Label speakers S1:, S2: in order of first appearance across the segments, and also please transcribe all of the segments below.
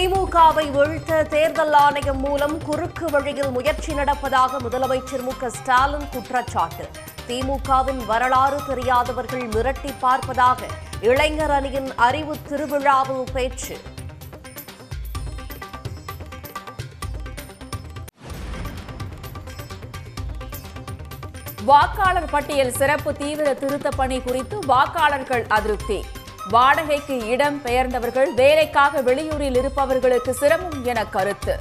S1: திமுகவை வீழ்த்த தேர்தல் ஆணையம் மூலம் குறுக்கு வழியில் முயற்சி நடப்பதாக முதலமைச்சர் மு.க.ஸ்டாலின் குற்றச்சாட்டு. திமுகவின் வரலாறு தெரியாதவர்கள் மிரட்டி பார்ப்பதாக இளைஞர் அணியின் அறிவு திருவிழாவில் பேச்சு.
S2: வாக்காளர் பட்டியல் சிறப்பு தீவிர திருத்தப் பணி குறித்து வாக்காளர்கள் அதிருப்தி. வாடகைக்கு இடம் பெயர்ந்தவர்கள் வேலைக்காக வெளியூரில் இருப்பவர்களுக்கு சிரமம் என கருத்து.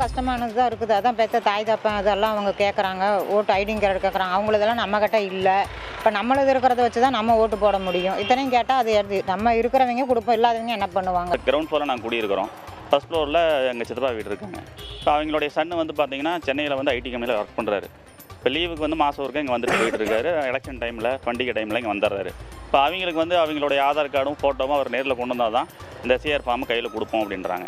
S3: கஷ்டமானதுதான் இருக்குது. அதான் பெற்ற தாய் தப்பன் அதெல்லாம் அவங்க கேட்குறாங்க. ஓட்டு ஐடி கார்டு கேட்குறாங்க. அவங்களதெல்லாம் நம்மக்கிட்ட இல்லை. இப்போ நம்மளது இருக்கிறத வச்சு தான் நம்ம ஓட்டு போட முடியும். இத்தனையும் கேட்டால் அது எடுத்து நம்ம இருக்கிறவங்க கொடுப்போம், இல்லாதவங்க என்ன பண்ணுவாங்க.
S4: கிரவுண்ட் ஃப்ளோரில் நாங்கள் குடியிருக்கிறோம். ஃபர்ஸ்ட் ஃப்ளோரில் எங்கள் சித்தப்பா வீடு இருக்காங்க. இப்போ அவங்களுடைய சன்னு வந்து பார்த்தீங்கன்னா சென்னையில் வந்து ஐடி கம்பெனியில் ஒர்க் பண்ணுறாரு. இப்போ லீவுக்கு வந்து மாதம் ஒருக்கா இங்கே வந்துட்டு போயிட்டு இருக்காரு. எலெக்ஷன் டைமில் பண்டிகை டைமில் இங்கே வந்துடுறாரு. இப்போ அவங்களுக்கு வந்து அவங்களுடைய ஆதார் கார்டும் ஃபோட்டோவும் அவர் நேரில் கொண்டு வந்தால் தான் இந்த சிஆர் ஃபார்ம் கையில் கொடுப்போம் அப்படின்றாங்க.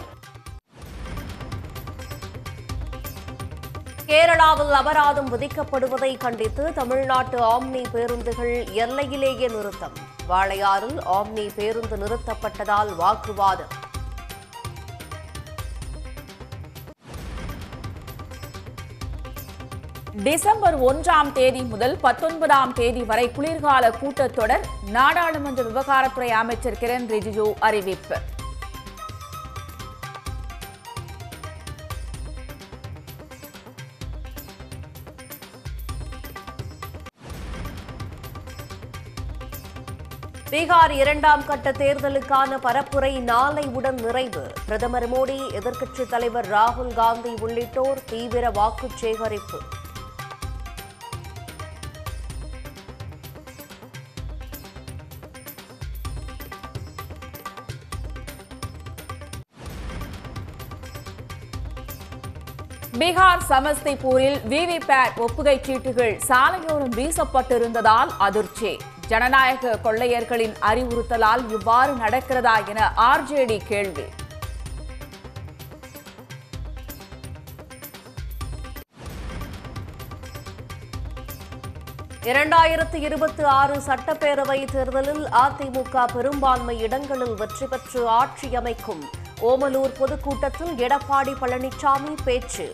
S1: கேரளாவில் அபராதம் விதிக்கப்படுவதை கண்டித்து தமிழ்நாட்டு ஆம்னி பேருந்துகள் எல்லையிலேயே நிறுத்தம். வாளையாறில் ஆம்னி பேருந்து நிறுத்தப்பட்டதால் வாக்குவாதம்.
S2: டிசம்பர் 1ஆம் தேதி முதல் 19ஆம் தேதி வரை குளிர்கால கூட்டத்தொடர். நாடாளுமன்ற விவகாரத்துறை அமைச்சர் கிரண் ரிஜிஜு அறிவிப்பு.
S1: பீகார் 2ஆம் கட்ட தேர்தலுக்கான பரப்புரை நாளையுடன் நிறைவு. பிரதமர் மோடி, எதிர்க்கட்சித் தலைவர் ராகுல் காந்தி உள்ளிட்டோர் தீவிர வாக்குச் சேகரிப்பு.
S2: பீகார் சமஸ்திபூரில் விவிபேட் ஒப்புகைச் சீட்டுகள் சாலையோரம் வீசப்பட்டிருந்ததால் அதிர்ச்சி. ஜனநாயக கொள்ளையர்களின் அறிவுறுத்தலால் இவ்வாறு நடக்கிறதா என ஆர்ஜேடி கேள்வி.
S1: இரண்டாயிரத்து 26 சட்டப்பேரவை தேர்தலில் அதிமுக பெரும்பான்மை இடங்களில் வெற்றி பெற்று ஆட்சி அமைக்கும். ஓமலூர் பொதுக்கூட்டத்தில் எடப்பாடி பழனிசாமி பேச்சு.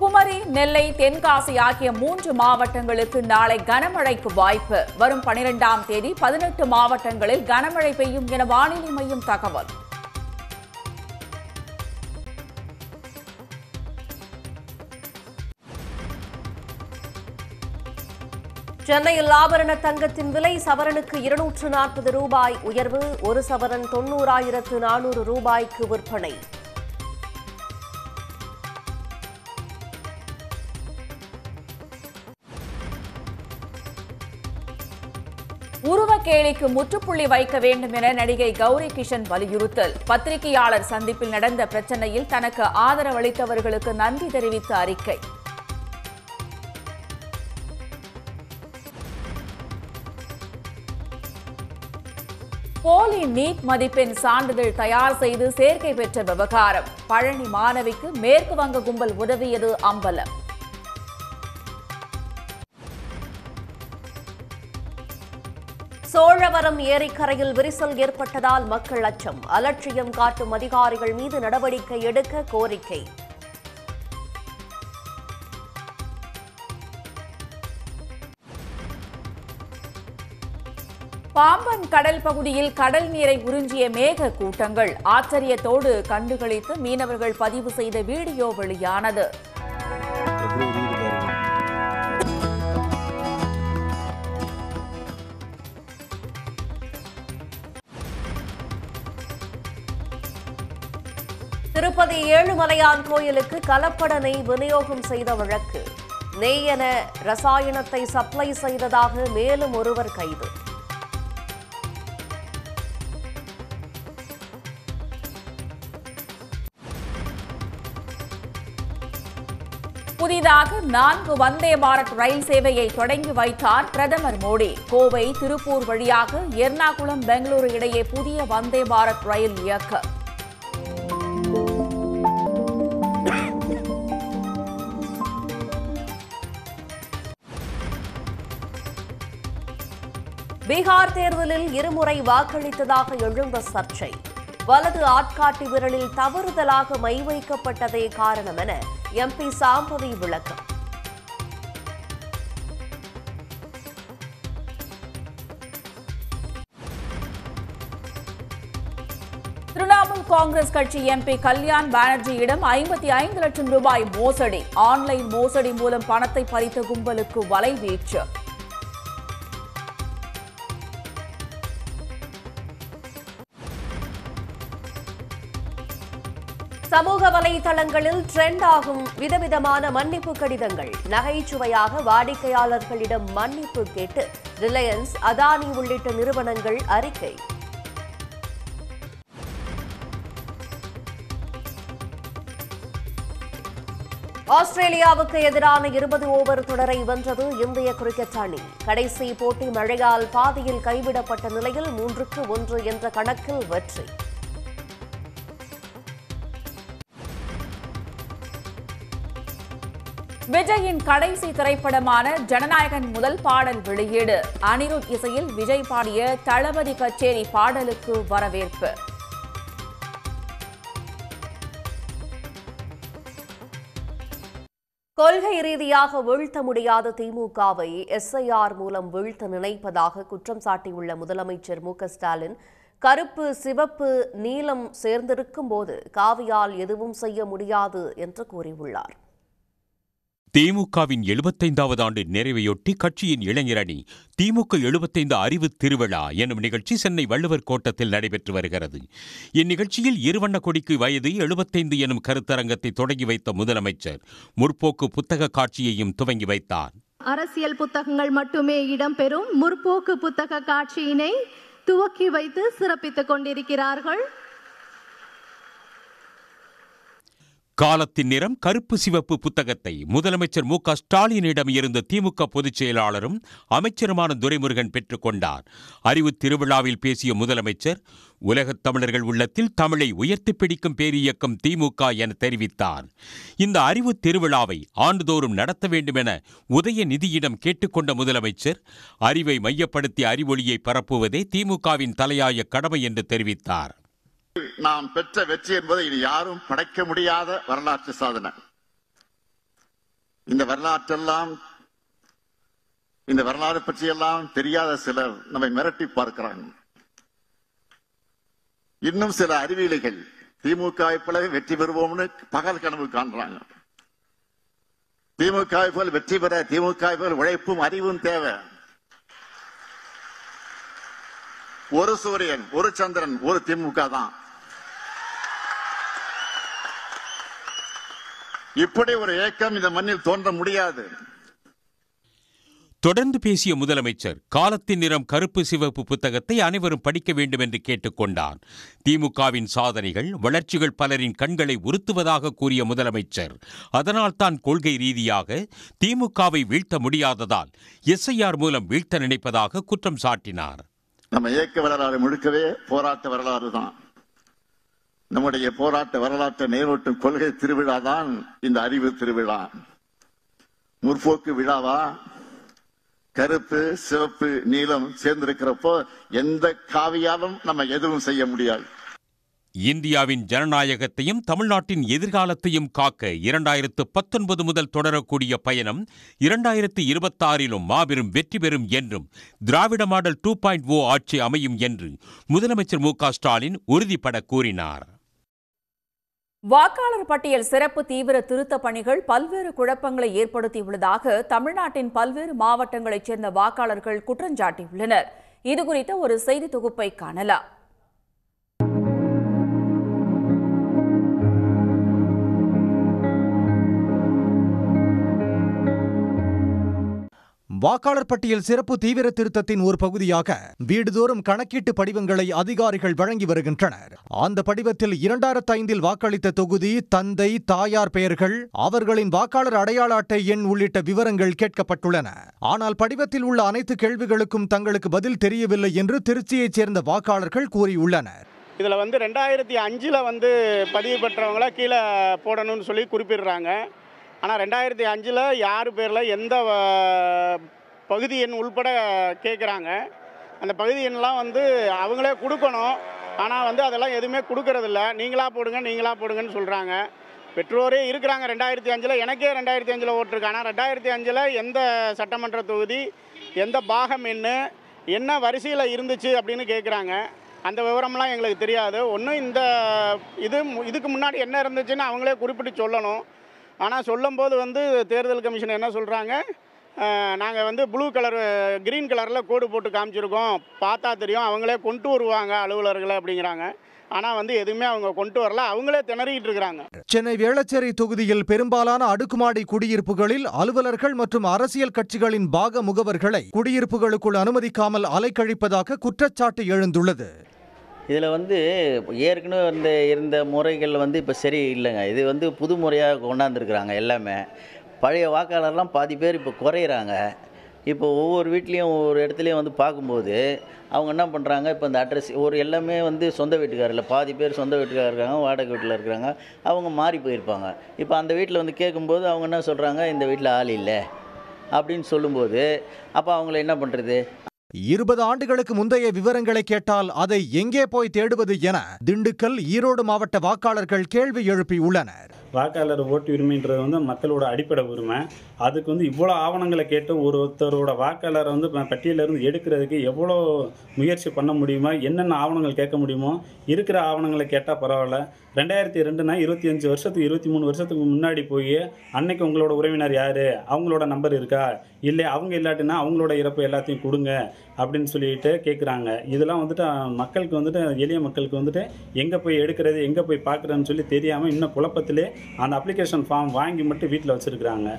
S2: குமரி, நெல்லை, தென்காசி ஆகிய 3 மாவட்டங்களுக்கு நாளை கனமழைக்கு வாய்ப்பு. வரும் 12ஆம் தேதி 18 மாவட்டங்களில் கனமழை பெய்யும் என வானிலை மையம் தகவல்.
S1: சென்னையில் ஆபரண தங்கத்தின் விலை சவரனுக்கு 240 ரூபாய் உயர்வு. ஒரு சவரன் 90,400 ரூபாய்க்கு விற்பனை.
S2: உருவக்கேலிக்கு முற்றுப்புள்ளி வைக்க வேண்டும் என நடிகை கௌரி கிஷன் வலியுறுத்தல். பத்திரிகையாளர் சந்திப்பில் நடந்த பிரச்சனையில் தனக்கு ஆதரவளித்தவர்களுக்கு நன்றி தெரிவித்த அறிக்கை. போலி நீட் மதிப்பெண் சான்றிதழ் தயார் செய்து சேர்க்கை பெற்ற விவகாரம். பழனி மாணவிக்கு மேற்கு வங்க கும்பல் உதவியது அம்பலம்.
S1: சோழவரம் ஏரிக்கரையில் விரிசல் ஏற்பட்டதால் மக்கள் அச்சம். அலட்சியம் காட்டும் அதிகாரிகள் மீது நடவடிக்கை எடுக்க கோரிக்கை.
S2: பாம்பன் கடல் பகுதியில் கடல் நீரை உறிஞ்சிய மேக கூட்டங்கள். ஆச்சரியத்தோடு கண்டுகளித்து மீனவர்கள் பதிவு செய்த வீடியோ வெளியானது.
S1: திருப்பதி ஏழுமலையான் கோயிலுக்கு கலப்பட நெய் விநியோகம் செய்த வழக்கு. நெய் என ரசாயனத்தை சப்ளை செய்ததாக மேலும் ஒருவர் கைது.
S2: புதிதாக 4 வந்தே பாரத் ரயில் சேவையை தொடங்கி வைத்தார் பிரதமர் மோடி. கோவை, திருப்பூர் வழியாக எர்ணாகுளம், பெங்களூரு இடையே புதிய வந்தே பாரத் ரயில் இயக்கம்.
S1: பீகார் தேர்தலில் இருமுறை வாக்களித்ததாக எழுந்த சர்ச்சை. வலது ஆட்காட்டி விரலில் தவறுதலாக மை வைக்கப்பட்டதே காரணம் என எம்பி சாம்பவி விளக்கம்.
S2: திரிணாமுல் காங்கிரஸ் கட்சி எம்பி கல்யாண் பானர்ஜியிடம் 55 லட்சம் ரூபாய் மோசடி. ஆன்லைன் மோசடி மூலம் பணத்தை பறித்த கும்பலுக்கு வலைவீச்சு.
S1: சமூக வலைதளங்களில் ட்ரெண்ட் ஆகும் விதவிதமான மன்னிப்பு கடிதங்கள். நகைச்சுவையாக வாடிக்கையாளர்களிடம் மன்னிப்பு கேட்டு ரிலையன்ஸ், அதானி உள்ளிட்ட நிறுவனங்கள் அறிக்கை. ஆஸ்திரேலியாவுக்கு எதிரான 20 ஓவர் தொடரை வென்றது இந்திய கிரிக்கெட் அணி. கடைசி போட்டி மழையால் பாதியில் கைவிடப்பட்ட நிலையில் 3-1 என்ற கணக்கில் வெற்றி.
S2: விஜயின் கடைசி திரைப்படமான ஜனநாயகன் முதல் பாடல் வெளியீடு. அனிருத் இசையில் விஜய் பாடிய தளபதி கச்சேரி பாடலுக்கு வரவேற்பு.
S1: கொள்கை ரீதியாக வீழ்த்த முடியாத திமுகவை எஸ்ஐஆர் மூலம் வீழ்த்த நினைப்பதாக குற்றம் சாட்டியுள்ள முதலமைச்சர் மு.க.ஸ்டாலின், கருப்பு, சிவப்பு, நீலம் சேர்ந்திருக்கும் போது காவியால் எதுவும் செய்ய முடியாது என்று கூறியுள்ளார்.
S5: திமுகவின் 75வது ஆண்டு நிறைவையொட்டி கட்சியின் இளைஞரணி திமுக 75 அறிவு திருவிழா எனும் நிகழ்ச்சி சென்னை வள்ளுவர் கோட்டத்தில் நடைபெற்று வருகிறது. இந்நிகழ்ச்சியில் இருவண்ண கொடிக்கு வயது 75 எனும் கருத்தரங்கத்தை தொடங்கி வைத்த முதலமைச்சர் முற்போக்கு புத்தக காட்சியையும் துவங்கி வைத்தார்.
S6: அரசியல் புத்தகங்கள் மட்டுமே இடம்பெறும் முற்போக்கு புத்தக காட்சியினை துவக்கி வைத்து சிறப்பித்துக் கொண்டிருக்கிறார்கள்.
S5: காலத்தின் நிறம் கருப்பு சிவப்பு புத்தகத்தை முதலமைச்சர் மு.க.ஸ்டாலினிடம் இருந்த திமுக பொதுச் செயலாளரும் அமைச்சருமான துரைமுருகன் பெற்றுக் கொண்டார். அறிவு திருவிழாவில் பேசிய முதலமைச்சர், உலகத் தமிழர்கள் உள்ளத்தில் தமிழை உயர்த்திப் பிடிக்கும் பேரியக்கம் திமுக என தெரிவித்தார். இந்த அறிவு திருவிழாவை ஆண்டுதோறும் நடத்த வேண்டும் என உதயநிதியிடம் கேட்டுக்கொண்ட முதலமைச்சர், அறிவை மையப்படுத்தி அறிவொளியை பரப்புவதே திமுகவின் தலையாய கடமை என்று தெரிவித்தார்.
S7: நாம் பெற்ற வெற்றி என்பதை இனி யாரும் படைக்க முடியாத வரலாற்று சாதனை. இந்த வரலாறு பற்றியெல்லாம் தெரியாத சிலர் நம்மை மிரட்டி பார்க்கிறாங்க. இன்னும் சில அறிவியலிகள் திமுக போலவே வெற்றி பெறுவோம்னு பகல் கனவு காண்றாங்க. திமுக போல் வெற்றி பெற திமுக போல் உழைப்பும் அறிவும் தேவை. ஒரு சூரியன், ஒரு சந்திரன், ஒரு திமுக தான். இப்படி ஒரு ஏக்கம் இந்த மண்ணில் தோன்ற முடியாது.
S5: தொடர்ந்து பேசிய முதலமைச்சர், காலத்தின் நிறம் கருப்பு சிவப்பு புத்தகத்தை அனைவரும் படிக்க வேண்டும் என்று கேட்டுக்கொண்டார். திமுகவின் சாதனைகள், வளர்ச்சிகள் பலரின் கண்களை உறுத்துவதாக கூறிய முதலமைச்சர், அதனால் தான் கொள்கை ரீதியாக திமுகவை வீழ்த்த முடியாததால் எஸ்ஐஆர் மூலம் வீழ்த்த நினைப்பதாக குற்றம் சாட்டினார்.
S7: நம்ம இயக்க வரலாறு முழுக்கவே போராட்ட வரலாறு தான். நம்முடைய போராட்ட வரலாற்றை நேரோட்டும் கொள்கை திருவிழா தான் இந்த அறிவு திருவிழா. முற்போக்கு விழாவா? கருப்பு, சிவப்பு, நீலம் சேர்ந்திருக்கிறப்போ எந்த காவியாலும் நம்ம எதுவும் செய்ய முடியாது.
S5: இந்தியாவின் ஜனநாயகத்தையும் தமிழ்நாட்டின் எதிர்காலத்தையும் காக்க 2019 முதல் தொடரக்கூடிய பயணம் 2026 மாபெரும் வெற்றி பெறும் என்றும் திராவிட மாடல் 2.0 ஆட்சி அமையும் என்று முதலமைச்சர் மு.க.ஸ்டாலின் உறுதிபட கூறினார்.
S2: வாக்காளர் பட்டியல் சிறப்பு தீவிர திருத்த பணிகள் பல்வேறு குழப்பங்களை ஏற்படுத்தியுள்ளதாக தமிழ்நாட்டின் பல்வேறு மாவட்டங்களைச் சேர்ந்த வாக்காளர்கள் குற்றஞ்சாட்டியுள்ளனர். இதுகுறித்த ஒரு செய்தி தொகுப்பை காணலாம்.
S8: வாக்காளர் பட்டியல் சிறப்பு தீவிர திருத்தத்தின் ஒரு பகுதியாக வீடுதோறும் கணக்கீட்டு படிவங்களை அதிகாரிகள் வழங்கி வருகின்றனர். அந்த படிவத்தில் 2005 வாக்களித்த தொகுதி, தந்தை, தாயார் பெயர்கள், அவர்களின் வாக்காளர் அடையாள அட்டை எண் உள்ளிட்ட விவரங்கள் கேட்கப்பட்டுள்ளன. ஆனால் படிவத்தில் உள்ள அனைத்து கேள்விகளுக்கும் தங்களுக்கு பதில் தெரியவில்லை என்று திருச்சியைச் சேர்ந்த வாக்காளர்கள் கூறியுள்ளனர்.
S9: இதில் 2005 பதிவு பெற்றவங்கள கீழே போடணும்னு சொல்லி குறிப்பிடுறாங்க. ஆனால் 2005 யார் பேரில் எந்த பகுதி எண் உள்பட கேட்குறாங்க. அந்த பகுதி எண்ணெலாம் வந்து அவங்களே கொடுக்கணும். ஆனால் வந்து அதெல்லாம் எதுவுமே கொடுக்கறதில்ல. நீங்களாக போடுங்கன்னு சொல்கிறாங்க. பெற்றோரே இருக்கிறாங்க 2005. எனக்கே 2005 ஓட்டிருக்கு. ஆனால் 2005 எந்த சட்டமன்ற தொகுதி, எந்த பாகம் என்ன வரிசையில் இருந்துச்சு அப்படின்னு கேட்குறாங்க. அந்த விவரம்லாம் எங்களுக்கு தெரியாது. ஒன்றும் இதுக்கு முன்னாடி என்ன இருந்துச்சுன்னு அவங்களே குறிப்பிட்டு சொல்லணும். ஆனால் சொல்லும்போது வந்து தேர்தல் கமிஷன் என்ன சொல்கிறாங்க, நாங்கள் வந்து ப்ளூ கலர் க்ரீன் கலரில் கோடு போட்டு காமிச்சிருக்கோம், பார்த்தா தெரியும், அவங்களே கொண்டு வருவாங்க அலுவலர்களை அப்படிங்கிறாங்க. ஆனால் வந்து எதுவுமே அவங்க கொண்டு வரல, அவங்களே திணறிக்கிட்டு இருக்கிறாங்க.
S8: சென்னை வேளச்சேரி தொகுதியில் பெரும்பாலான அடுக்குமாடி குடியிருப்புகளில் அலுவலர்கள் மற்றும் அரசியல் கட்சிகளின் பாக முகவர்களை குடியிருப்புகளுக்குள் அனுமதிக்காமல் அலைக்கழிப்பதாக குற்றச்சாட்டு எழுந்துள்ளது.
S10: இதில் வந்து ஏற்கனவே இருந்த முறைகள் வந்து இப்போ சரி இல்லைங்க. இது வந்து புது முறையாக கொண்டாந்துருக்குறாங்க. எல்லாமே பழைய வாக்காளர்லாம் பாதி பேர் இப்போ குறையிறாங்க. இப்போ ஒவ்வொரு வீட்லேயும் ஒவ்வொரு இடத்துலையும் வந்து பார்க்கும்போது அவங்க என்ன பண்ணுறாங்க, இப்போ இந்த அட்ரஸ் எல்லாமே வந்து சொந்த வீட்டுக்காரில் பாதி பேர் சொந்த வீட்டுக்காரர் இருக்காங்க, வாடகை வீட்டில் இருக்கிறாங்க, அவங்க மாறி போயிருப்பாங்க. இப்போ அந்த வீட்டில் வந்து கேட்கும்போது அவங்க என்ன சொல்கிறாங்க, இந்த வீட்டில் ஆள் இல்லை அப்படின்னு சொல்லும்போது அப்போ அவங்கள என்ன பண்ணுறது?
S8: 20 ஆண்டுகளுக்கு முந்தைய விவரங்களை கேட்டால் அதை எங்கே போய் தேடுவது என திண்டுக்கல், ஈரோடு மாவட்ட வாக்காளர்கள் கேள்வி எழுப்பியுள்ளனர்.
S11: வாக்காளர் ஓட்டு உரிமைன்றது வந்து மக்களோட அடிப்படை உரிமை. அதுக்கு வந்து இவ்வளோ ஆவணங்களை கேட்டு ஒருத்தரோட வாக்காளரை வந்து பட்டியலிருந்து எடுக்கிறதுக்கு எவ்வளோ முயற்சி பண்ண முடியுமோ, என்னென்ன ஆவணங்கள் கேட்க முடியுமோ இருக்கிற ஆவணங்களை கேட்டால் பரவாயில்ல. 2002னா 25 வருஷத்துக்கு 23 வருஷத்துக்கு முன்னாடி போய் அன்னைக்கு உங்களோட உறவினர் யார், அவங்களோட நம்பர் இருக்கா, இல்லை அவங்க இல்லாட்டினா அவங்களோட இறப்பு எல்லாத்தையும் கொடுங்க அப்படின்னு சொல்லிட்டு கேட்குறாங்க. இதெல்லாம் வந்துட்டு மக்களுக்கு வந்துட்டு, எளிய மக்களுக்கு வந்துட்டு எங்கே போய் எடுக்கிறது, எங்கே போய் பார்க்குறதுன்னு சொல்லி தெரியாமல் இன்னும் குழப்பத்திலே அந்த அப்ளிகேஷன் ஃபார்ம் வாங்கி மட்டும் வீட்டில் வச்சுருக்குறாங்க.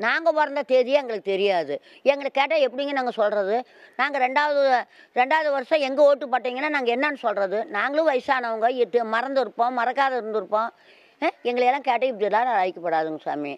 S12: நாங்கள் பிறந்த தேதியே எங்களுக்கு தெரியாது. எங்களை கேட்டால் எப்படிங்க நாங்கள் சொல்கிறது? நாங்கள் ரெண்டாவது வருஷம் எங்கே ஓட்டு போட்டீங்கன்னா நாங்கள் என்னன்னு சொல்கிறது? நாங்களும் வயசானவங்க, மறந்துருப்போம், மறக்காத இருந்திருப்போம். எங்களையெல்லாம் கேட்டால் இப்படிலாம் அழைக்கப்படாதுங்க சாமி.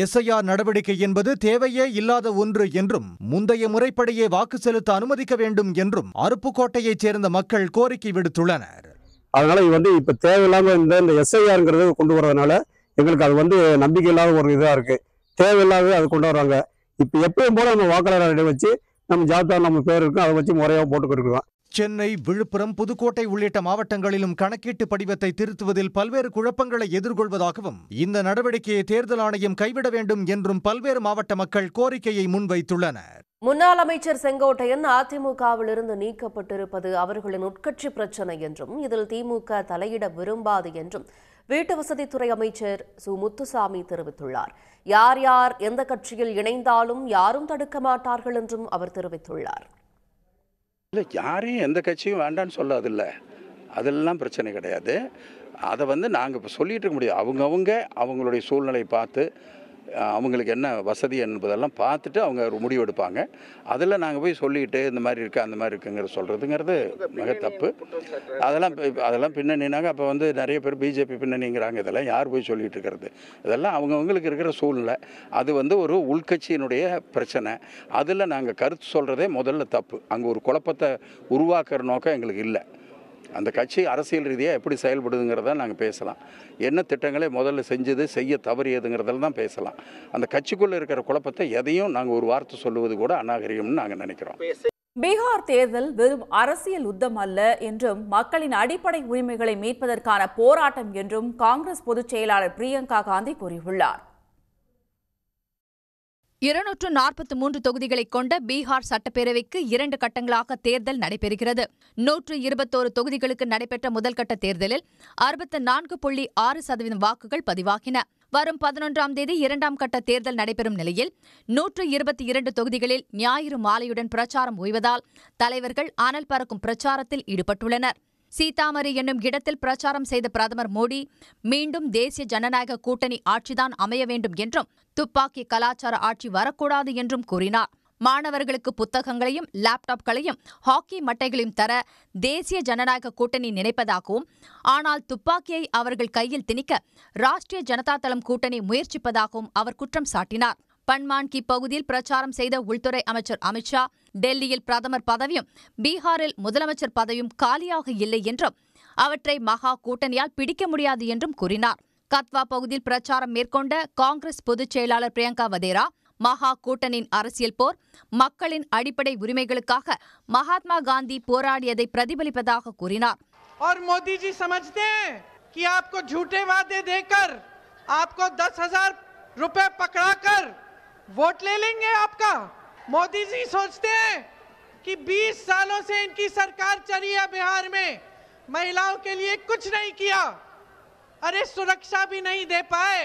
S8: எஸ்ஐஆர் நடவடிக்கை என்பது தேவையே இல்லாத ஒன்று என்றும் முந்தைய முறைப்படியே வாக்கு செலுத்த அனுமதிக்க வேண்டும் என்றும் அருப்புக்கோட்டையைச் சேர்ந்த மக்கள் கோரிக்கை விடுத்துள்ளனர்.
S13: அதனால இப்ப தேவையில்லாம இந்த எஸ்ஐஆர்ங்கிறது கொண்டு வரதுனால எங்களுக்கு அது நம்பிக்கை இல்லாத ஒரு இதா இருக்கு. தேவையில்லாத அது கொண்டு வர்றாங்க. இப்ப எப்பயும் போல நம்ம வாக்காளர் வச்சு நம்ம ஜாதகம் நம்ம பேர் இருக்கு, அதை வச்சு முறையாக போட்டுக்கிட்டு.
S8: சென்னை, விழுப்புரம், புதுக்கோட்டை உள்ளிட்ட மாவட்டங்களிலும் கணக்கீட்டு படிவத்தை திருத்துவதில் பல்வேறு குழப்பங்களை எதிர்கொள்வதாகவும் இந்த நடவடிக்கையை தேர்தல் ஆணையம் கைவிட வேண்டும் என்றும் பல்வேறு மாவட்ட மக்கள் கோரிக்கையை முன்வைத்துள்ளனர்.
S1: முன்னாள் அமைச்சர் செங்கோட்டையன் அதிமுகவிலிருந்து நீக்கப்பட்டிருப்பது அவர்களின் உட்கட்சி பிரச்சனை என்றும் இதில் திமுக தலையிட விரும்பாது என்றும் வீட்டு வசதித்துறை அமைச்சர் சு முத்துசாமி தெரிவித்துள்ளார். யார் யார் எந்த கட்சியில் இணைந்தாலும் யாரும் தடுக்க மாட்டார்கள் என்றும் அவர் தெரிவித்துள்ளார்.
S14: இல்லை, யாரையும் எந்த கட்சியும் வேண்டான்னு சொல்லாதில்ல, அதெல்லாம் பிரச்சனை கிடையாது. அதை நாங்கள் இப்போ சொல்லிகிட்டு இருக்க முடியாது. அவங்களுடைய சூழ்நிலை பார்த்து அவங்களுக்கு என்ன வசதி என்பதெல்லாம் பார்த்துட்டு அவங்க ஒரு முடிவு எடுப்பாங்க. அதில் நாங்கள் போய் சொல்லிட்டு இந்த மாதிரி இருக்குது அந்த மாதிரி இருக்குங்கிற சொல்கிறதுங்கிறது மிக தப்பு. அதெல்லாம் பின்னணினாங்க. அப்போ நிறைய பேர் பிஜேபி பின்னணிங்கிறாங்க. இதெல்லாம் யார் போய் சொல்லிகிட்டு இருக்கிறது? இதெல்லாம் அவங்களுக்கு இருக்கிற சூழ்நிலை. அது ஒரு உள்கட்சியினுடைய பிரச்சனை. அதில் நாங்கள் கருத்து சொல்கிறதே முதல்ல தப்பு. அங்கே ஒரு குழப்பத்தை உருவாக்குற நோக்கம் எங்களுக்கு இல்லை. அந்த கட்சி அரசியல் ரீதியாக எப்படி செயல்படுதுங்கிறத நாங்கள் பேசலாம். என்ன திட்டங்களை முதல்ல செஞ்சது, செய்ய தவறியதுங்கிறதில் தான் பேசலாம். அந்த கட்சிக்குள்ளே இருக்கிற குழப்பத்தை எதையும் நாங்கள் ஒரு வார்த்தை சொல்லுவது கூட அநாகரிகம்னு நாங்கள் நினைக்கிறோம்.
S2: பீகார் தேர்தல் வெறும் அரசியல் யுத்தம் அல்ல என்றும் மக்களின் அடிப்படை உரிமைகளை மீட்பதற்கான போராட்டம் என்றும் காங்கிரஸ் பொதுச் செயலாளர் பிரியங்கா காந்தி கூறியுள்ளார்.
S15: 243 தொகுதிகளை கொண்ட பீகார் சட்டப்பேரவைக்கு 2 கட்டங்களாக தேர்தல் நடைபெறுகிறது. 121 தொகுதிகளுக்கு நடைபெற்ற முதல்கட்ட தேர்தலில் 64.6% வாக்குகள் பதிவாகின. வரும் 11ஆம் தேதி 2ஆம் கட்ட தேர்தல் நடைபெறும் நிலையில் 122 தொகுதிகளில் ஞாயிறு மாலையுடன் பிரச்சாரம் ஓய்வதால் தலைவர்கள் அனல் பறக்கும் பிரச்சாரத்தில் ஈடுபட்டுள்ளனர். சீதாமரி என்னும் இடத்தில் பிரச்சாரம் செய்த பிரதமர் மோடி மீண்டும் தேசிய ஜனநாயக கூட்டணி ஆட்சிதான் அமைய வேண்டும் என்றும் துப்பாக்கி கலாச்சார ஆட்சி வரக்கூடாது என்றும் கூறினார். மாணவர்களுக்கு புத்தகங்களையும் லேப்டாப்களையும் ஹாக்கி மட்டைகளையும் தர தேசிய ஜனநாயக கூட்டணி நினைப்பதாகவும், ஆனால் துப்பாக்கியை அவர்கள் கையில் திணிக்க ராஷ்டிரிய ஜனதா தளம் கூட்டணி முயற்சிப்பதாகவும் அவர் குற்றம் சாட்டினார். பன்மான்கி பகுதியில் பிரச்சாரம் செய்த உள்துறை அமைச்சர் அமித்ஷா டெல்லியில் பிரதமர் பதவியும் பீகாரில் முதலமைச்சர் பதவியும் காலியாக இல்லை என்றும் அவற்றை மகா கூட்டணியால் பிடிக்க முடியாது என்றும் கூறினார். கத்வா பகுதியில் பிரச்சாரம் மேற்கொண்ட காங்கிரஸ் பொதுச் செயலாளர் பிரியங்கா வதேரா மகா கூட்டணியின் அரசியல் போர் மக்களின் அடிப்படை உரிமைகளுக்காக மகாத்மா காந்தி போராடியதை பிரதிபலிப்பதாக கூறினார்.
S16: और मोदी जी समझते हैं कि आपको झूठे वादे देकर आपको 10,000 रुपए पकड़ाकर वोट ले लेंगे आपका. मोदी जी सोचते हैं कि 20 सालों से इनकी सरकार चली है बिहार में, महिलाओं के लिए कुछ नहीं किया, अरे सुरक्षा भी नहीं दे पाए,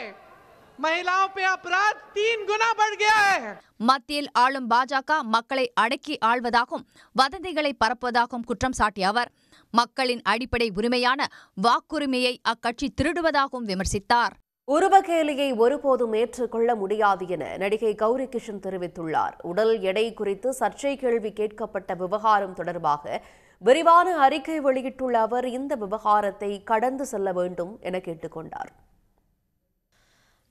S16: महिलाओं पे अपराध 3 गुना बढ़ गया है.
S15: மத்தியில் ஆளும் பாஜக மக்களை அடக்கி ஆள்வதாகவும் வதந்திகளை பரப்புவதாகவும் குற்றம் சாட்டிய அவர் மக்களின் அடிப்படை உரிமையான வாக்குரிமையை அக்கட்சி திருடுவதாகவும் விமர்சித்தார்.
S1: உருவகேலியை ஒருபோதும் ஏற்றுக்கொள்ள முடியாது என நடிகை கௌரி கிஷன் தெரிவித்துள்ளார். உடல் எடை குறித்து சர்ச்சை கேள்வி கேட்கப்பட்ட விவகாரம் தொடர்பாக விரிவான அறிக்கை வெளியிட்டுள்ள அவர் இந்த விவகாரத்தை கடந்து செல்ல வேண்டும் என கேட்டுக்கொண்டார்.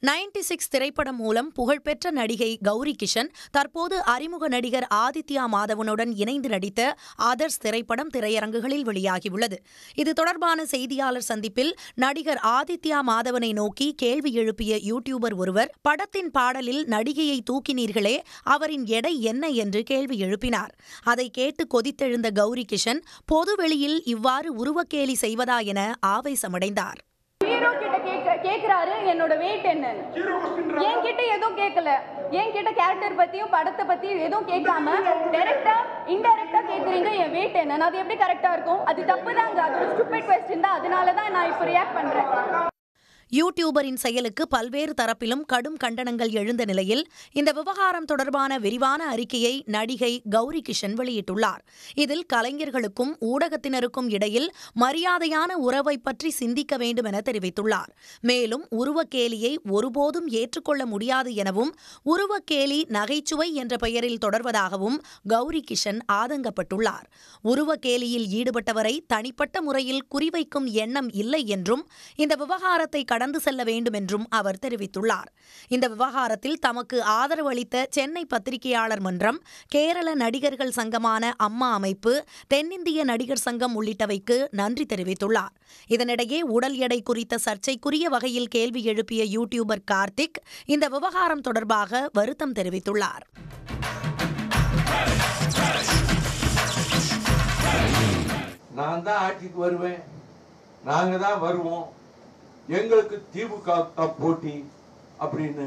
S17: 96 திரைப்படம் மூலம் புகழ்பெற்ற நடிகை கௌரி கிஷன் தற்போது அறிமுக நடிகர் ஆதித்யா மாதவனுடன் இணைந்து நடித்த ஆதர்ஸ் திரைப்படம் திரையரங்குகளில் வெளியாகியுள்ளது. இது தொடர்பான செய்தியாளர் சந்திப்பில் நடிகர் ஆதித்யா மாதவனை நோக்கி கேள்வி எழுப்பிய யூடியூபர் ஒருவர் படத்தின் பாடலில் நடிகையை தூக்கினீர்களே, அவரின் எடை என்ன என்று கேள்வி எழுப்பினார். அதை கேட்டு கொதித்தெழுந்த கௌரி கிஷன் பொதுவெளியில் இவ்வாறு உருவக்கேலி செய்வதா என ஆவேசமடைந்தார்.
S18: ஹீரோ கிட்ட கேக்குறாரு என்னோட வெயிட் என்னன்னு, என்கிட்ட எதுவும் கேட்கல, என்கிட்ட கேரக்டர் பத்தியும் படத்தை பத்தியும் எதுவும் கேட்காம டைரக்டா இன்டைரக்டா கேக்குறீங்க என் வெயிட் என்னன்னு. அது எப்படி கரெக்டா இருக்கும்? அது தப்புதாங்க, அது ஒரு ஸ்டூபிட் क्वेश्चन தான். அதனாலதான் நான் இப்ப ரியாக்ட் பண்றேன்.
S17: யூடியூபரின் செயலுக்கு பல்வேறு தரப்பிலும் கடும் கண்டனங்கள் எழுந்த நிலையில் இந்த விவகாரம் தொடர்பான விரிவான அறிக்கையை நடிகை கௌரி கிஷன் வெளியிட்டுள்ளார். இதில் கலைஞர்களுக்கும் ஊடகத்தினருக்கும் இடையில் மரியாதையான உறவை பற்றி சிந்திக்க வேண்டும் என தெரிவித்துள்ளார். மேலும் உருவக்கேலியை ஒருபோதும் ஏற்றுக்கொள்ள முடியாது எனவும் உருவக்கேலி நகைச்சுவை என்ற பெயரில் தொடர்வதாகவும் கௌரி கிஷன் ஆதங்கப்பட்டுள்ளார். உருவக்கேலியில் ஈடுபட்டவரை தனிப்பட்ட முறையில் குறிவைக்கும் எண்ணம் இல்லை என்றும் இந்த விவகாரத்தை கடந்து செல்ல வேண்டும் என்றும் அவர் தெரிவித்துள்ளார். இந்த விவகாரத்தில் தமக்கு ஆதரவு அளித்த சென்னை பத்திரிகையாளர் மன்றம், கேரள நடிகர்கள் சங்கமான அம்மா அமைப்பு, தென்னிந்திய நடிகர் சங்கம் உள்ளிட்டவைக்கு நன்றி தெரிவித்துள்ளார். இதனிடையே உடல் எடை குறித்த சர்ச்சைக்குரிய வகையில் கேள்வி எழுப்பிய யூடியூபர் கார்த்திக் இந்த விவகாரம் தொடர்பாக வருத்தம் தெரிவித்துள்ளார்.
S19: நான் தான் ஆட்சிக்கு வருவேன், நாங்க தான் வருவோம், எங்களுக்கு திமுக தான் போட்டி அப்படின்னு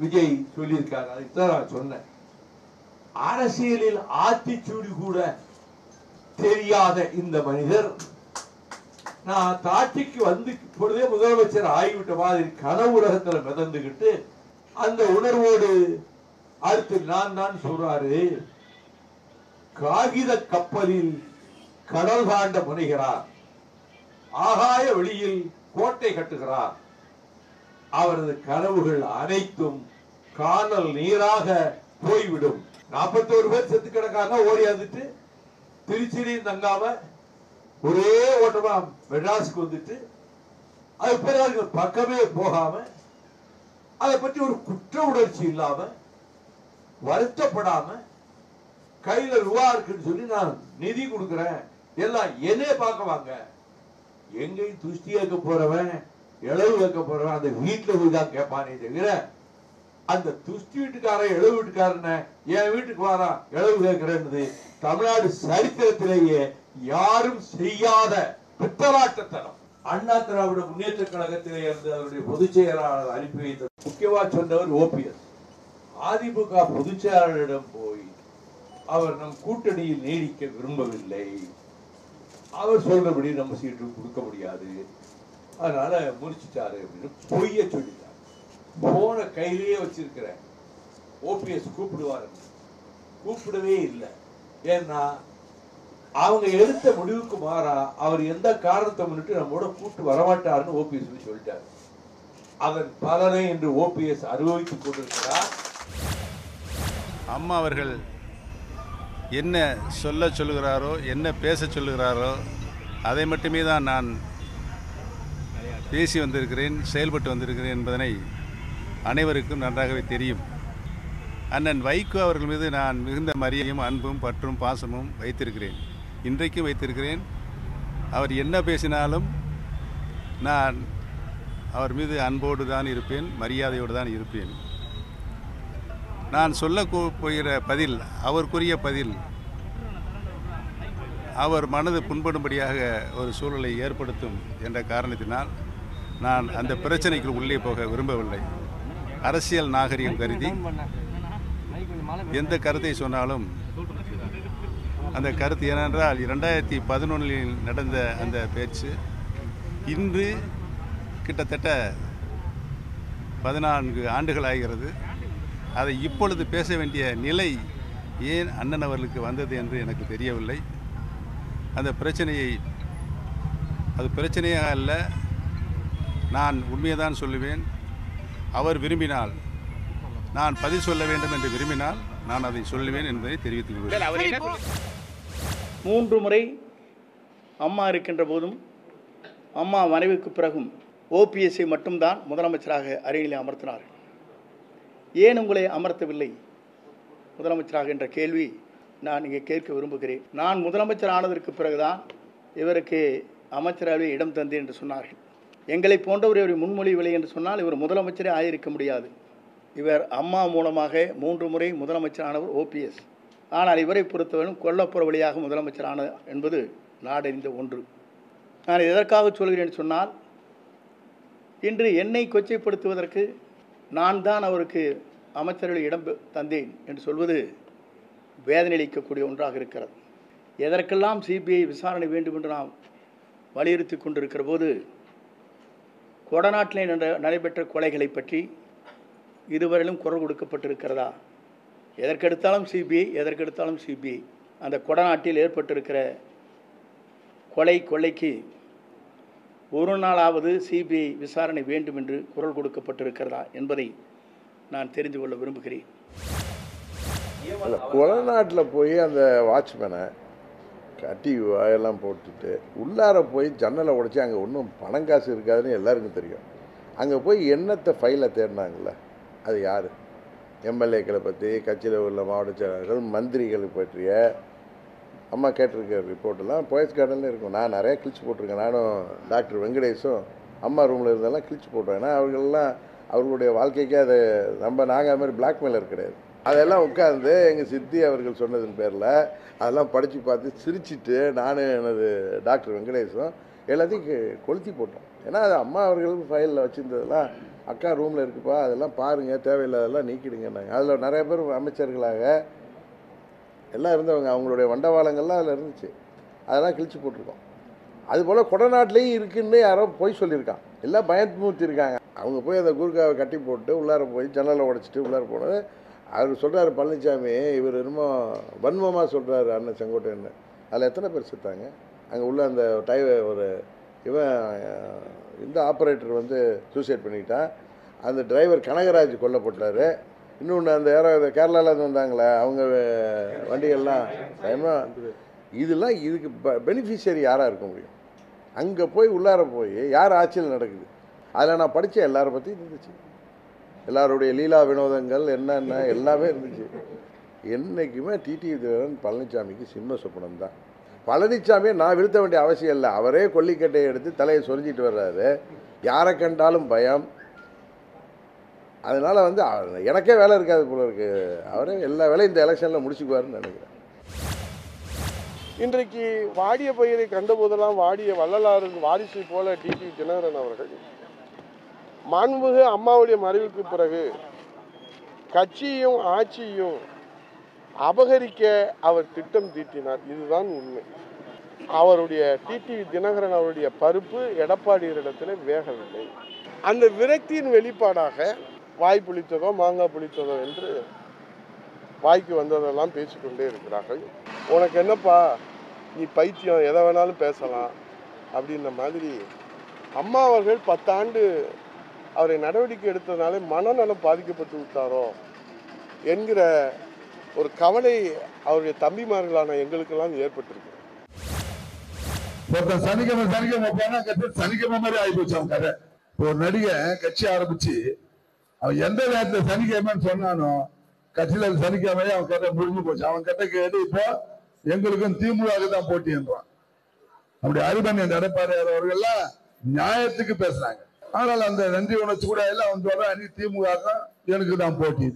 S19: விஜய் சொல்லியிருக்காரு. அதுதான் நான் சொன்னேன். அரசியலில் ஆத்திச்சூடி கூட தெரியாத இந்த மனிதர் நான் ஆட்சிக்கு வந்து இப்பொழுதே முதலமைச்சர் ஆகிவிட்ட மாதிரி கனவுலகத்தில் மிதந்துகிட்டு அந்த உணர்வோடு அடுத்து நான் தான் சொல்றாரு, காகித கப்பலில் கடல் தாண்ட முனைகிறார், ஆகாய வெளியில் கோட்டை கட்டுகிறார். அவரது கனவுகள் அனைத்தும் காணல் நீராக போய்விடும். 41 பேர் செத்து கிடக்காங்க. ஓடியாந்துட்டு திருச்சியிலையும் தங்காம ஒரே ஓட்டமா மெட்ராஸுக்கு வந்துட்டு அது பிறகு பக்கமே போகாம அதை பற்றி ஒரு குற்ற உணர்ச்சி இல்லாம வருத்தப்படாம கையில ரூபா இருக்குன்னு சொல்லி நான் நிதி கொடுக்கிறேன், எல்லாம் என்னே பார்க்க வாங்க, எங்கேயும் துஷ்டி வைக்க போறவன் இளவு வைக்க போறவன் அந்த வீட்டுல போய் தான் கேட்பானே தவிர அந்த துஷ்டி வீட்டுக்காரன் இளவு வீட்டுக்காரன என் வீட்டுக்கு வாரா இளவு கேட்கிறேன்னு தமிழ்நாடு சரித்திரத்திலேயே யாரும் செய்யாத பித்தலாட்டத்தனம். அண்ணா திராவிட முன்னேற்ற கழகத்திலே இருந்து அவருடைய பொதுச் செயலாளர் அனுப்பி வைத்த முக்கியமா சொன்னவர் ஓபிஎஸ். அதிமுக பொதுச் செயலாளரிடம் போய் அவர் நம் கூட்டணியில் நீடிக்க விரும்பவில்லை, அவர் சொல்றபடி நம்ம சீட்டு கொடுக்க முடியாது, அதனால முடிச்சுட்டாரு அப்படின்னு பொய்ய சொல்லிட்டார். போன கையிலேயே வச்சிருக்கிறேன். ஓபிஎஸ் கூப்பிடுவாரு, கூப்பிடவே இல்லை. ஏன்னா அவங்க எடுத்த முடிவுக்கு மாறா அவர் எந்த காரணத்தை முன்னிட்டு நம்மோட கூட்டு வரமாட்டாருன்னு ஓபிஎஸ் சொல்லிட்டார். அதன் பலனை இன்று ஓபிஎஸ் அனுபவித்துக் கொண்டிருக்கிறார்.
S20: அம்மா அவர்கள் என்ன சொல்லுகிறாரோ, என்ன பேச சொல்லுகிறாரோ அதை மட்டுமே தான் நான் பேசி வந்திருக்கிறேன், செயல்பட்டு வந்திருக்கிறேன் என்பதனை அனைவருக்கும் நன்றாகவே தெரியும். அண்ணன் வைகோ அவர்கள் மீது நான் மிகுந்த மரியாதையும் அன்பும் பற்றும் பாசமும் வைத்திருக்கிறேன், இன்றைக்கும் வைத்திருக்கிறேன். அவர் என்ன பேசினாலும் நான் அவர் மீது அன்போடு தான் இருப்பேன், மரியாதையோடு தான் இருப்பேன். நான் சொல்ல போகிற பதில், அவருக்குரிய பதில், அவர் மனது புண்படும்படியாக ஒரு சூழலை ஏற்படுத்தும் என்ற காரணத்தினால் நான் அந்த பிரச்சனைக்கு உள்ளே போக விரும்பவில்லை. அரசியல் நாகரிகம் கருதி எந்த கருத்தை சொன்னாலும் அந்த கருத்து ஏனென்றால் 2011 நடந்த அந்த பேச்சு இன்று கிட்டத்தட்ட 14 ஆண்டுகள் ஆகிறது. அதை இப்பொழுது பேச வேண்டிய நிலை ஏன் அண்ணன் அவர்களுக்கு வந்தது என்று எனக்கு தெரியவில்லை. அந்த பிரச்சனையை, அது பிரச்சனையாக அல்ல, நான் உண்மையை தான் சொல்லுவேன். அவர் விரும்பினால், நான் பதில் சொல்ல வேண்டும் என்று விரும்பினால் நான் அதை சொல்லுவேன் என்பதை தெரிவித்துக் கொள்கிறேன்.
S9: 3 முறை அம்மா இருக்கின்ற போதும் அம்மா மறைவுக்கு பிறகும் ஓபிஎஸ்ஐ மட்டும்தான் முதலமைச்சராக அரியணையில் அமர்த்தினார்கள். ஏன் உங்களை அமர்த்தவில்லை முதலமைச்சராக என்ற கேள்வி நான் இங்கே கேட்க விரும்புகிறேன். நான் முதலமைச்சர் ஆனதற்கு பிறகுதான் இவருக்கு அமைச்சரவையில் இடம் தந்தேன் என்று சொன்னார்கள். எங்களை போன்றவர் இவர் முன்மொழிவில்லை என்று சொன்னால் இவர் முதலமைச்சரே ஆயிருக்க முடியாது. இவர் அம்மா மூலமாக 3 முறை முதலமைச்சரானவர் ஓபிஎஸ். ஆனால் இவரை பொறுத்தவரையும் கொல்லப்புற வழியாக முதலமைச்சரான என்பது நாடறிந்த ஒன்று. நான் எதற்காக சொல்கிறேன் சொன்னால், இன்று என்னை கொச்சைப்படுத்துவதற்கு நான் தான் அவருக்கு அமைச்சரவையில் இடம் தந்தேன் என்று சொல்வது வேதனை அளிக்கக்கூடிய ஒன்றாக இருக்கிறது. எதற்கெல்லாம் சிபிஐ விசாரணை வேண்டும் என்று நாம் வலியுறுத்தி கொண்டிருக்கிற போது, கொடநாட்டில் நடைபெற்ற கொலைகளை பற்றி இதுவரையிலும் குரல் கொடுக்கப்பட்டிருக்கிறதா? எதற்கெடுத்தாலும் சிபிஐ, எதற்கெடுத்தாலும் சிபிஐ. அந்த கொடநாட்டில் ஏற்பட்டிருக்கிற கொள்ளைக்கு ஒரு நாளாவது சிபிஐ விசாரணை வேண்டும் என்று குரல் கொடுக்கப்பட்டிருக்கிறதா என்பதை நான் தெரிந்து கொள்ள விரும்புகிறேன்.
S21: கொடநாட்டில் போய் அந்த வாட்ச்மேனை கட்டி வாயெல்லாம் போட்டுட்டு உள்ளார போய் ஜன்னலை உடைச்சி அங்கே ஒன்றும் பணம் காசு இருக்காதுன்னு எல்லாருக்கும் தெரியும். அங்கே போய் என்னத்தை ஃபைலை தேடினாங்களே, அது யார்? எம்எல்ஏக்களை பற்றி, கட்சியில் உள்ள மாவட்ட செயலாளர்கள், மந்திரிகளை பற்றிய அம்மா கேட்டிருக்க ரிப்போர்ட்டெல்லாம் போயஸ் கார்டனில் இருக்கும். நான் நிறையா கிழிச்சு போட்டிருக்கேன். நானும் டாக்டர் வெங்கடேஷும் அம்மா ரூமில் இருந்தெல்லாம் கிழிச்சு போட்டோம். ஏன்னா அவர்களெல்லாம் அவர்களுடைய வாழ்க்கைக்கே அதை நாங்கள் அது மாதிரி பிளாக்மெயிலர் கிடையாது. அதெல்லாம் உட்காந்து எங்கள் சித்தி அவர்கள் சொன்னதன் பேரில் அதெல்லாம் படித்து பார்த்து சிரிச்சிட்டு நானும் எனது டாக்டர் வெங்கடேஷும் எல்லாத்தையும் கொளுத்தி போட்டோம். ஏன்னா அது அம்மா அவர்கள் ஃபைலில் வச்சுருந்ததெல்லாம் அக்கா ரூமில் இருக்குப்பா, அதெல்லாம் பாருங்கள், தேவையில்லாதெல்லாம் நீக்கிடுங்கன்னாங்க. அதில் நிறைய பேர் அமைச்சர்களாக எல்லாம் இருந்தவங்க, அவங்களுடைய வண்டவாளங்கள்லாம் அதில் இருந்துச்சு. அதெல்லாம் கிழிச்சு போட்டிருக்கோம். அதுபோல் கொடநாட்டிலையும் இருக்குன்னு யாரோ போய் சொல்லியிருக்கான், எல்லாம் பயமுறுத்திருக்காங்க. அவங்க போய் அந்த குறுக்காவை கட்டி போட்டு உள்ளார போய் ஜன்னலை உடைச்சிட்டு உள்ளார போனது. அவர் சொல்கிறார் பழனிசாமி, இவர் என்னமோ வன்மமாக சொல்கிறாரு அண்ணன் செங்கோட்டையன்னு. அதில் எத்தனை பேர் செத்தாங்க? அங்கே உள்ள அந்த ஒரு இவன் இந்த ஆப்ரேட்டர் வந்து சூசைட் பண்ணிக்கிட்டான். அந்த டிரைவர் கனகராஜ் கொல்லப்பட்டார். இன்னொன்று அந்த யாரோ கேரளாவில் வந்தாங்களே அவங்க வண்டிகள்லாம் இதெல்லாம் இதுக்கு பெனிஃபிஷியரி யாராக இருக்க முடியும்? அங்கே போய் உள்ளார போய் யார் ஆட்சியில் நடக்குது? அதில் நான் படித்தேன், எல்லாரை பற்றி இருந்துச்சு. எல்லாருடைய லீலா வினோதங்கள் என்னென்ன எல்லாமே இருந்துச்சு. என்றைக்குமே டிடி தினகரன் பழனிசாமிக்கு சிம்ம சொப்பனம் தான். பழனிசாமியை நான் வீழ்த்த வேண்டிய அவசியம் இல்லை. அவரே கொல்லிக்கட்டையை எடுத்து தலையை சொரிஞ்சிட்டு வர்றாரு. யாரை கண்டாலும் பயம். அதனால் வந்து எனக்கே வேலை இருக்காது போல இருக்குது. அவரே எல்லா வேலையும் இந்த எலெக்ஷனில் முடிச்சுக்குவாருன்னு நினைக்கிறேன்.
S22: இன்றைக்கு வாடிய பயிரை கண்டபோதெல்லாம் வாடிய வள்ளலாறு வாரிசு போல டிடி தினகரன் அவர்கள் மாண்புமிகு அம்மாவுடைய மறைவுக்கு பிறகு கட்சியும் ஆட்சியும் அபகரிக்க அவர் திட்டம் தீட்டினார். இதுதான் உண்மை. அவருடைய டிடி தினகரன் அவருடைய பருப்பு எடப்பாடியரிடத்தில் வேகவில்லை. அந்த விரக்தியின் வெளிப்பாடாக வாய் புளித்ததோ மாங்காய் புளித்ததோ என்று வாய்க்கு வந்ததெல்லாம் பேசிக்கொண்டே இருக்கிறார்கள். உனக்கு என்னப்பா, நீ பைத்தியம், எதை வேணாலும் பேசலாம் அப்படின்ற மாதிரி அம்மா அவர்கள் 10 ஆண்டு அவரை நடவடிக்கை எடுத்ததுனால மனநலம் பாதிக்கப்பட்டு விட்டாரோ என்கிற ஒரு கவலை அவருடைய தம்பிமார்களான எங்களுக்கெல்லாம் ஏற்பட்டிருக்கு.
S19: சனிக்கிழமை போனா சனிக்கிழமை மாதிரி ஆகிப்போச்சு அவன் கதை. ஒரு நடிகன் கட்சி ஆரம்பிச்சு அவன் எந்த நேரத்தில் சனிக்கிழமைன்னு சொன்னானோ கட்சியில சனிக்கிழமையே அவன் கதை முடிஞ்சு போச்சு. அவன் கதை கேட்டு இப்போ எங்களுக்கும் திமுக தான் போட்டி என்றான். அப்படி அரிமன் எடப்பாடி அவர்கள்லாம் நியாயத்துக்கு பேசுறாங்க. ஆனால் அந்த நன்றி உணர்ச்சி கூட எல்லாம் அவன் சொல்றான், நீ திமுக எனக்கு தான் போட்டி.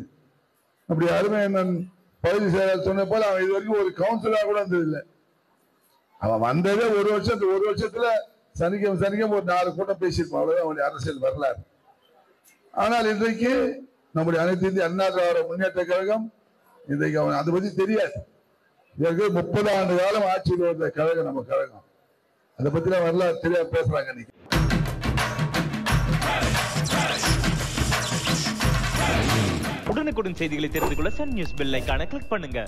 S3: அப்படி அருமை அண்ணன் பகுதி செயலாளர் சொன்ன போல அவன் இது வரைக்கும் ஒரு கவுன்சிலரா கூட வந்ததில்லை. அவன் வந்ததே ஒரு வருஷத்துல சனிக்கிழமை ஒரு 4 கூட்டம் பேசியிருப்பான். அவ்வளவுதான் அவனுடைய அரசியல் வரலாறு. ஆனால் இன்றைக்கு நம்முடைய அனைத்து இந்திய அண்ணா திராவிட முன்னேற்ற கழகம் இன்றைக்கு அவன் அதை பத்தி தெரியாது. இதற்கு 30 ஆண்டு காலம் ஆட்சியில் வந்த கழகம் நம்ம கழகம். அதை பத்தி வரலாறு தெரியாம பேசுறாங்க இன்னைக்கு.
S4: உடனுக்குடன் செய்திகளை தெரிந்து கொள்ள சன் நியூஸ் பெல் ஐகானை கிளிக் பண்ணுங்க.